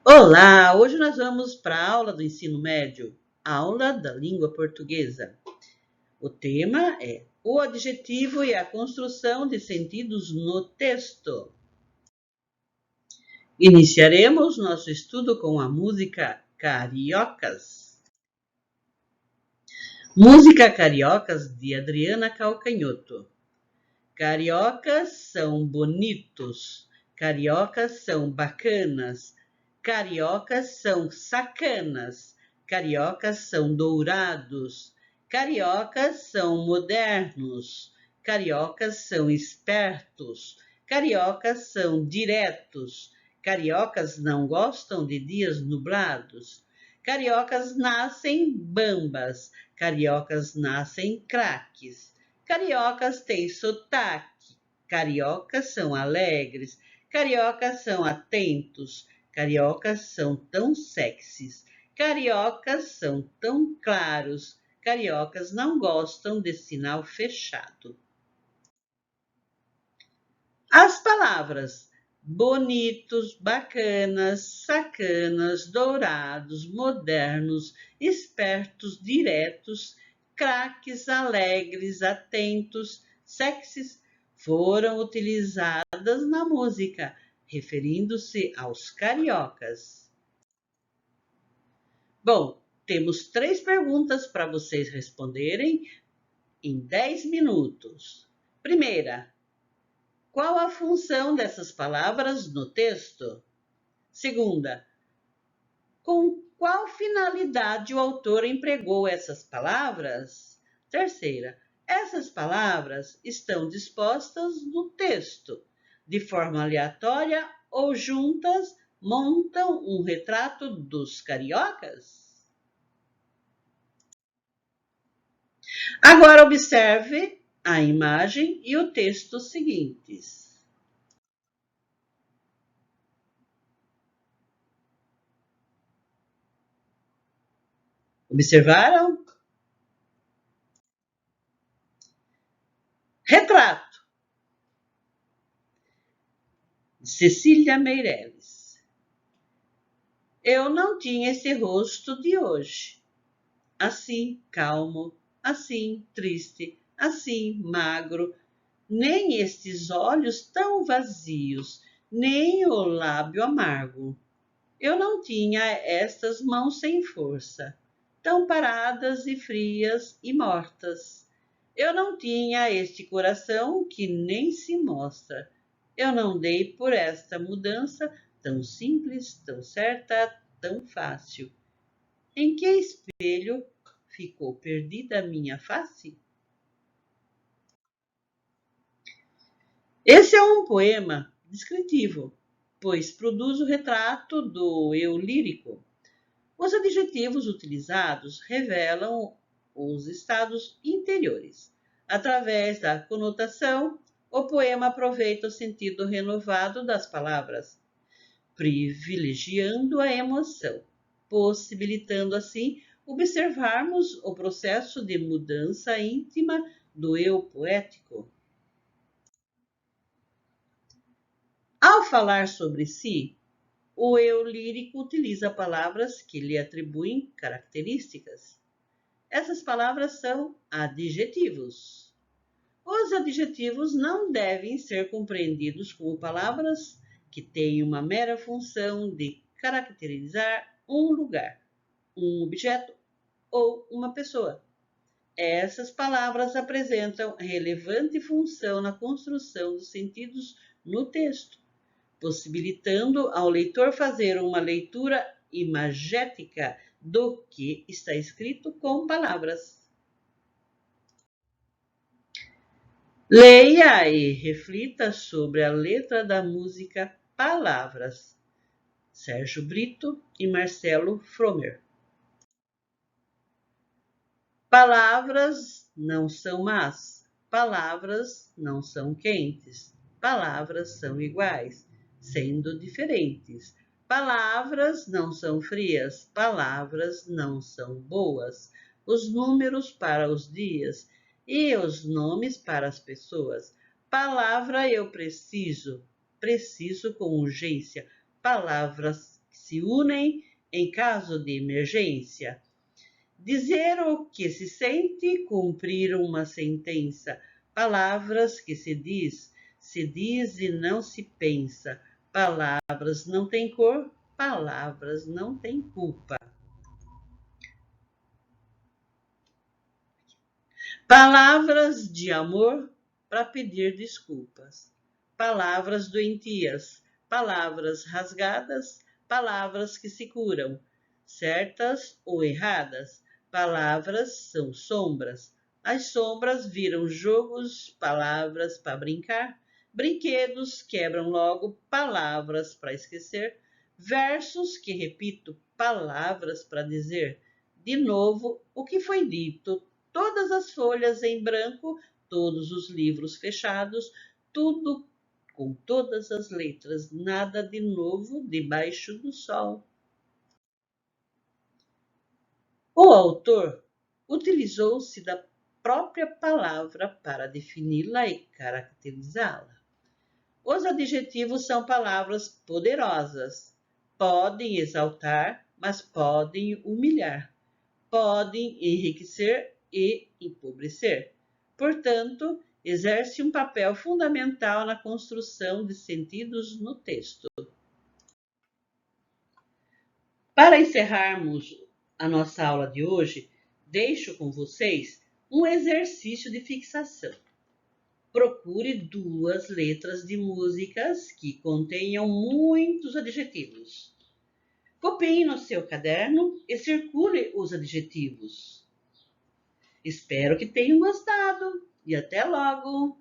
Olá! Hoje nós vamos para a aula do ensino médio, aula da língua portuguesa. O tema é o adjetivo e a construção de sentidos no texto. Iniciaremos nosso estudo com a música Cariocas. Música Cariocas de Adriana Calcanhoto. Cariocas são bonitos, cariocas são bacanas, cariocas são sacanas, cariocas são dourados, cariocas são modernos, cariocas são espertos, cariocas são diretos, cariocas não gostam de dias nublados, cariocas nascem bambas, cariocas nascem craques. Cariocas têm sotaque, cariocas são alegres, cariocas são atentos, cariocas são tão sexys, cariocas são tão claros, cariocas não gostam de sinal fechado. As palavras bonitos, bacanas, sacanas, dourados, modernos, espertos, diretos, craques, alegres, atentos, sexys foram utilizadas na música, referindo-se aos cariocas. Bom, temos 3 perguntas para vocês responderem em 10 minutos. Primeira, qual a função dessas palavras no texto? Segunda, com qual finalidade o autor empregou essas palavras? Terceira, essas palavras estão dispostas no texto, de forma aleatória ou juntas montam um retrato dos cariocas? Agora observe a imagem e o texto seguintes. Observaram? Retrato. Cecília Meirelles. Eu não tinha esse rosto de hoje. Assim, calmo, assim, triste, assim, magro, nem estes olhos tão vazios, nem o lábio amargo. Eu não tinha estas mãos sem força, tão paradas e frias e mortas. Eu não tinha este coração que nem se mostra. Eu não dei por esta mudança tão simples, tão certa, tão fácil. Em que espelho ficou perdida a minha face? Esse é um poema descritivo, pois produz o retrato do eu lírico. Os adjetivos utilizados revelam os estados interiores. Através da conotação, o poema aproveita o sentido renovado das palavras, privilegiando a emoção, possibilitando assim observarmos o processo de mudança íntima do eu poético. Ao falar sobre si, o eu lírico utiliza palavras que lhe atribuem características. Essas palavras são adjetivos. Os adjetivos não devem ser compreendidos como palavras que têm uma mera função de caracterizar um lugar, um objeto ou uma pessoa. Essas palavras apresentam relevante função na construção dos sentidos no texto, possibilitando ao leitor fazer uma leitura imagética do que está escrito com palavras. Leia e reflita sobre a letra da música Palavras, Sérgio Brito e Marcelo Fromer. Palavras não são más, palavras não são quentes, palavras são iguais, sendo diferentes. Palavras não são frias, palavras não são boas. Os números para os dias e os nomes para as pessoas. Palavra eu preciso, preciso com urgência. Palavras que se unem em caso de emergência. Dizer o que se sente, cumprir uma sentença. Palavras que se diz e não se pensa. Palavras não têm cor, palavras não têm culpa. Palavras de amor para pedir desculpas. Palavras doentias, palavras rasgadas, palavras que se curam, certas ou erradas. Palavras são sombras. As sombras viram jogos, palavras para brincar. Brinquedos quebram logo, palavras para esquecer. Versos que repito, palavras para dizer. De novo, o que foi dito, todas as folhas em branco, todos os livros fechados, tudo com todas as letras, nada de novo debaixo do sol. O autor utilizou-se da própria palavra para defini-la e caracterizá-la. Os adjetivos são palavras poderosas. Podem exaltar, mas podem humilhar. Podem enriquecer e empobrecer. Portanto, exerce um papel fundamental na construção de sentidos no texto. Para encerrarmos a nossa aula de hoje, deixo com vocês um exercício de fixação. Procure 2 letras de músicas que contenham muitos adjetivos. Copie no seu caderno e circule os adjetivos. Espero que tenham gostado e até logo!